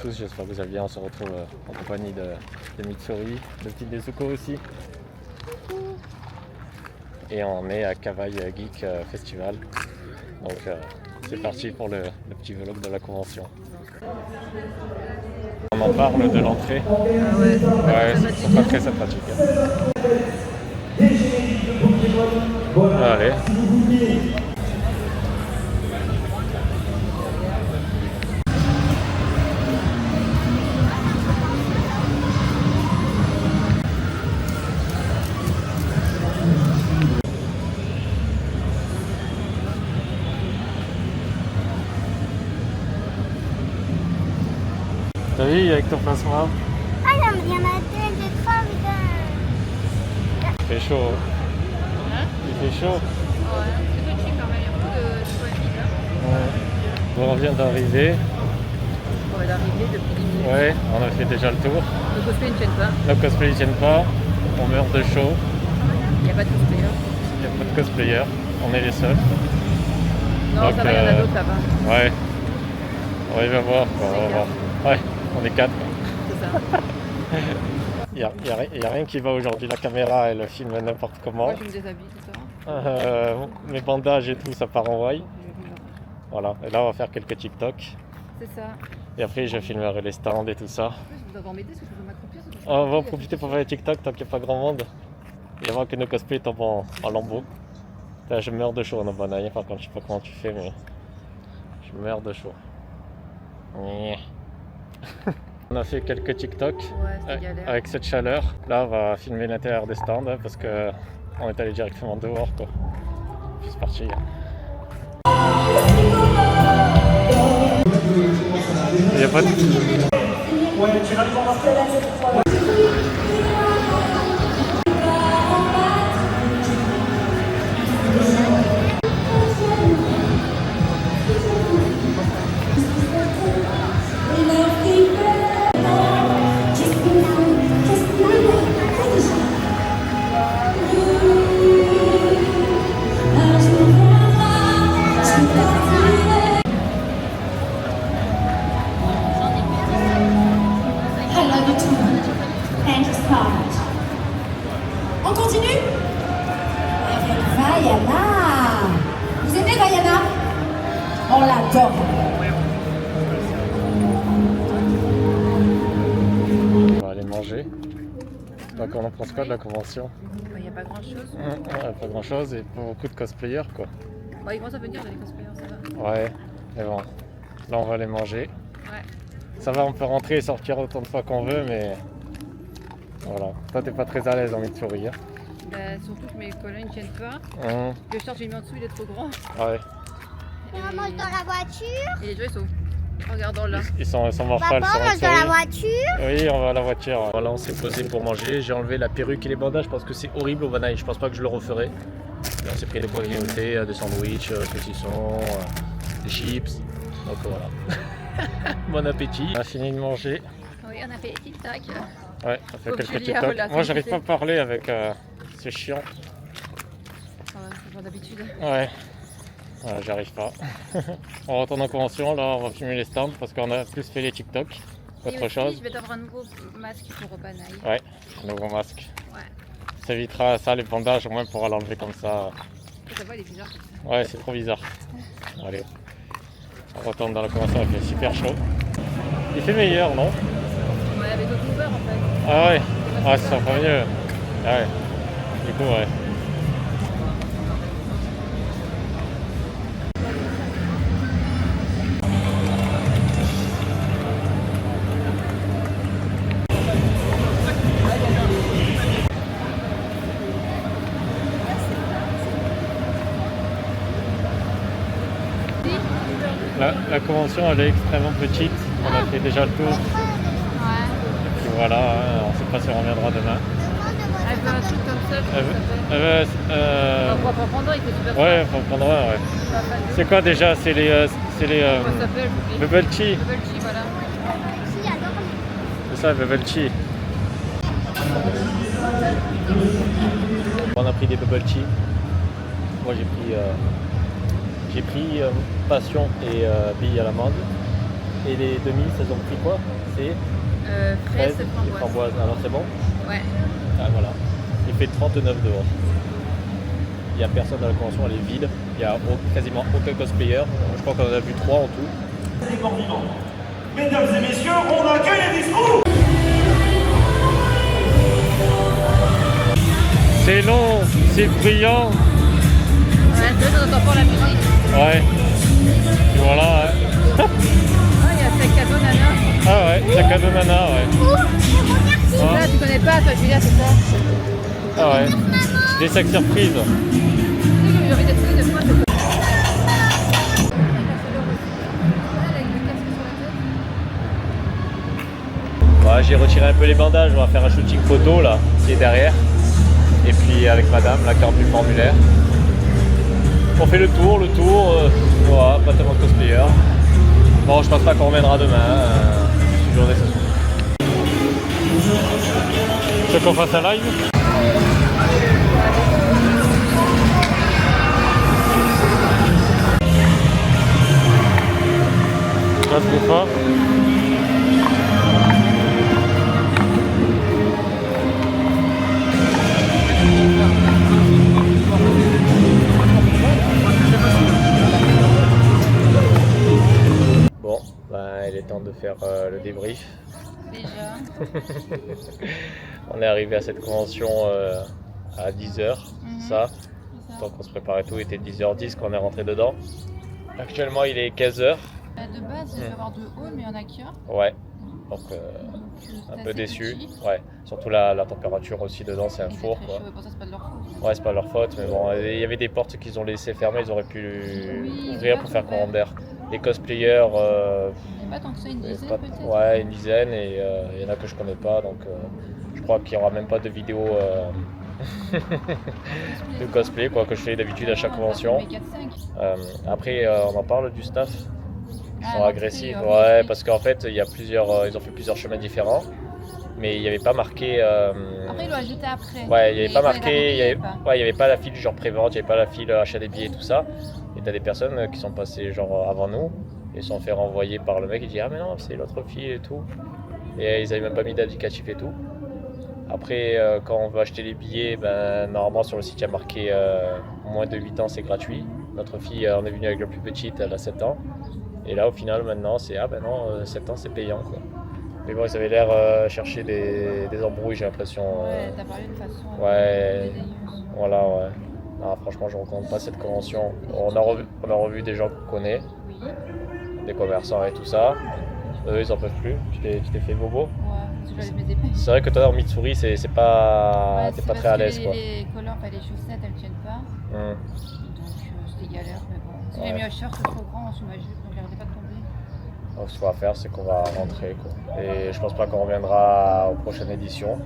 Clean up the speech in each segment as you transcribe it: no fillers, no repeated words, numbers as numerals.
tous, j'espère que vous allez bien. On se retrouve en compagnie de Mitsuri, de petite Nezuko aussi. Et on est à Kawai Geek Festival. Donc c'est parti pour le petit vlog de la convention. On en parle de l'entrée. Ouais, c'est pas très sympathique. Allez. T'as vu avec ton placement? Ah, il y en a deux, j'ai trop envie de... Il fait chaud. Hein? Il fait chaud. Ouais, c'est petit quand même, il y a beaucoup de choix. Ouais. Bon, on vient d'arriver. On va d'arriver depuis 10 minutes. Ouais, on a fait déjà le tour. Le cosplay ne tienne pas. Le cosplay ne tiennent pas. On meurt de chaud. Il n'y a pas de cosplayer. Il n'y a pas de cosplayers. On est les seuls. Non, donc, ça va, il y en a d'autres là-bas. Ouais. On va voir. On va voir. Ouais, on est 4. C'est ça. Il n'y a rien qui va aujourd'hui. La caméra, elle filme n'importe comment. Moi, je me déshabille, tout ça. Mes bandages et tout, ça part en wide. Voilà. Et là, on va faire quelques TikTok. C'est ça. Et après, je filmerai les stands et tout ça. En plus, vous devez m'aider parce que je peux m'accroupir. On va en profiter pour faire les TikTok tant qu'il n'y a pas grand monde. Et avant que nos cosplays tombent en lambeaux. Là, je meurs de chaud en Obanaï. Par contre, je sais pas comment tu fais, mais je meurs de chaud. On a fait quelques TikTok avec cette chaleur. Là, on va filmer l'intérieur des stands hein, parce que on est allé directement dehors, quoi. C'est parti. Il n'y a pas de... On continue avec Vaiana. Vous aimez Vaiana? On l'adore. On va aller manger. Donc on en pense quoi de la convention? Il n'y a pas grand chose. Pas grand chose et pas beaucoup de cosplayers, quoi. Bah, ils commencent à venir les cosplayers, ça va. Ouais, mais bon. Là on va aller manger. Ouais. Ça va, on peut rentrer et sortir autant de fois qu'on veut, mais... Voilà. Toi, t'es pas très à l'aise en Mitsuri. Hein. Bah, surtout que mes collègues ne tiennent pas. Mmh. Le short que j'ai mis en dessous, il est trop grand. Ouais. On mange dans la voiture. Et les gens, ils sont... Regardons là. Ils sont mortels. Papa, on mange dans la voiture. Oui, on va à la voiture. Voilà, on s'est posé pour manger. J'ai enlevé la perruque et les bandages parce que c'est horrible au Banaï. Je pense pas que je le referai. Et on s'est pris des pots grignotés, des sandwichs, saucissons, des chips. Donc voilà. Bon appétit. On a fini de manger. Oui, on a fait les TikTok. Ouais, on a fait Faut que quelques tu lis, TikTok. là, Moi, c'est j'arrive pas à compliqué. parler avec... c'est chiant. C'est genre d'habitude. Ouais. Ouais, j'arrive pas. On retourne en convention, là on va filmer les stands parce qu'on a plus fait les TikTok qu'autre Et aussi, chose. je vais t'avoir un nouveau masque pour Obanaï. Ouais, nouveau masque. Ouais. Ça évitera ça, les bandages, au moins on pourra l'enlever comme ça. Ça va, il est bizarre comme ça. Ouais, c'est trop bizarre. Allez, on retourne dans la convention, il fait super chaud. Il fait meilleur, non? Ouais, avec d'autres coupeurs en fait. Ah ouais, ah, ça sent pas mieux. Ah ouais, du coup, ouais. La convention elle est extrêmement petite, on a fait déjà le tour. Ouais. Et puis voilà, hein, on ne sait pas si on reviendra demain. Elle veut un truc comme ça, comment ça s'appelle? On va pas prendre, il fait super Ouais, on prendra, ouais. C'est quoi déjà? C'est les Comment ça s'appelle? Bubble Tea. Bubble Tea, voilà. C'est ça, Bubble Tea. On a pris des Bubble Tea. Moi j'ai pris passion et bille à l'amande. Et les demi, ça ont pris quoi? C'est Fraise et et framboise. framboise. Alors c'est bon? Ouais. Ah voilà. Il fait 39 dehors. Il n'y a personne dans la convention, elle est vide. Il n'y a quasiment aucun cosplayer. Je crois qu'on en a vu 3 en tout. Mesdames et messieurs, on accueille les discours. C'est long, c'est brillant. Ouais, c'est vrai qu'on entend pas la musique. Ouais. Et voilà. Ouais. Ah, il y a Sakado Nana. Ah ouais, Sakado Nana, ouais. Là, tu connais pas, toi, Julia, c'est ça. Ah ouais. Des sacs surprises. J'ai envie d'être de fois. Ouais, j'ai retiré un peu les bandages, on va faire un shooting photo là, qui est derrière. Et puis avec madame, la carte du formulaire. On fait le tour, voilà, pas tellement de cosplayers. Bon, je pense pas qu'on reviendra demain, une journée ça se trouve. Tu veux qu'on fasse un live? Ça se trouve pas. Bon, bah, il est temps de faire le débrief. Déjà. On est arrivé à cette convention à 10h, ça. Tant qu'on se préparait tout, il était 10h10 quand on est rentré dedans. Actuellement, il est 15h. De base, il doit y avoir 2 halls, mais il y en a qu'un. Ouais, donc un peu déçu. Ouais, surtout la température aussi dedans, c'est un four quoi. Bon, ça, c'est pas de leur faute. Ouais, c'est pas leur faute, mais bon, il y avait des portes qu'ils ont laissé fermer, ils auraient pu ouvrir pour faire courant d'air. Les cosplayers, Il n'y a pas tant que ça, une dizaine peut-être. ouais, une dizaine, et il y en a que je connais pas, donc je crois qu'il n'y aura même pas de vidéo de cosplay, quoi, que je fais d'habitude à chaque convention. Après, on en parle du staff. Ils sont agressifs, ouais, parce qu'en fait, il y a ils ont fait plusieurs chemins différents, mais il n'y avait pas marqué. Après, ils l'ont ajouté après. Ouais, il n'y avait pas marqué, il n'y y avait pas la file genre pré-vente, il n'y avait pas la file achat des billets et tout ça. Et t'as des personnes qui sont passées genre avant nous et se sont fait renvoyer par le mec, il dit ah mais non, c'est l'autre fille et tout. Et ils n'avaient même pas mis d'indicatif et tout. Après, quand on veut acheter les billets, ben, normalement sur le site il y a marqué moins de 8 ans c'est gratuit. Notre fille, on est venu avec la plus petite, elle a 7 ans. Et là au final maintenant c'est ah ben non, 7 ans c'est payant quoi. Mais bon, ils avaient l'air chercher des embrouilles, j'ai l'impression. Ouais, t'as parlé de façon. Ouais, dédaigneuse. voilà, ouais. Non, franchement, je ne recommande pas cette convention. On a revu des gens qu'on connaît, Oui. des commerçants et tout ça. Eux, ils en peuvent plus. Tu t'es fait bobo. Ouais, parce que j'avais mes épées. C'est vrai que toi, en Mitsuri, c'est pas, Ouais, t'es c'est pas parce très à que l'aise, quoi. Les collants, enfin les chaussettes, elles tiennent pas. Hum. Donc c'était galère, mais bon. Si Ouais. j'ai mis un short, c'est trop grand sous ma jupe, donc j'arrêtais pas de tomber. Donc, ce qu'on va faire, c'est qu'on va rentrer, quoi. Et je pense pas qu'on reviendra aux prochaines éditions.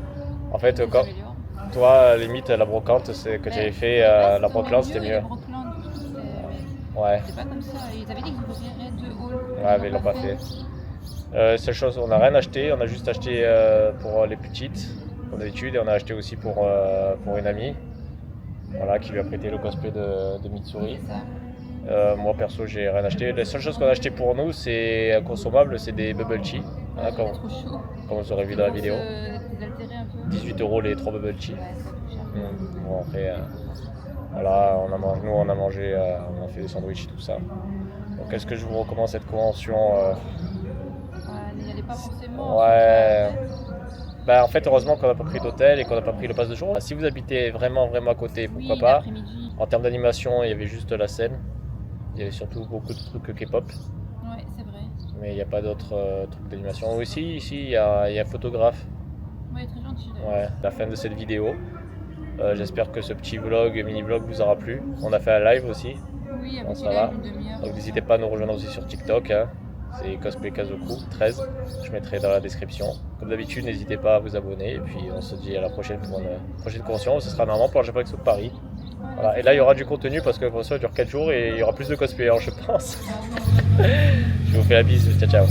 En fait, Ça quand s'améliore. toi, limite, la brocante, c'est que tu avais fait, la brocante, c'était mieux. La brocante, Ouais. c'est pas comme ça. Ils avaient dit qu'ils ouvriraient 2 halls. Ouais, mais ils l'ont pas fait. Seule chose, on n'a rien acheté, on a juste acheté pour les petites, comme d'habitude, et on a acheté aussi pour une amie, voilà, qui lui a prêté le cosplay de Mitsuri. C'est ça. Moi perso, j'ai rien acheté. La seule chose qu'on a acheté pour nous, c'est un consommable, c'est des bubble tea, hein, C'est trop chaud. comme vous aurez vu dans la vidéo. Désaltérer un peu. 18 € les 3 bubble tea. Ouais, ça coûte cher. Bon, après, voilà, on a mangé, on a fait des sandwichs et tout ça. Donc, est-ce que je vous recommande cette convention Ouais, n'y allez pas forcément. Ouais. Bah, en fait, heureusement qu'on n'a pas pris d'hôtel et qu'on n'a pas pris le pass de jour. Si vous habitez vraiment à côté, pourquoi Oui, pas. l'après-midi. En termes d'animation, il y avait juste la scène. Il y avait surtout beaucoup de trucs K-pop, Ouais, c'est vrai. mais il n'y a pas d'autres trucs d'animation. Aussi, ici, il y a un photographe. Ouais, très gentil. d'ailleurs. Ouais, la fin de cette vidéo. J'espère que ce petit mini-vlog vous aura plu. On a fait un live aussi, Oui, Bon, avec ça va. une demi-heure. donc n'hésitez pas à nous rejoindre aussi sur TikTok. Hein. C'est Cosplay Kazoku 13. Je mettrai dans la description. Comme d'habitude, n'hésitez pas à vous abonner. Et puis on se dit à la prochaine pour une prochaine convention. Ce sera normalement pour la Japan Expo de Paris. Voilà. Et là, il y aura du contenu parce que la convention dure 4 jours et il y aura plus de cosplayers, je pense. Je vous fais la bise. Ciao, ciao.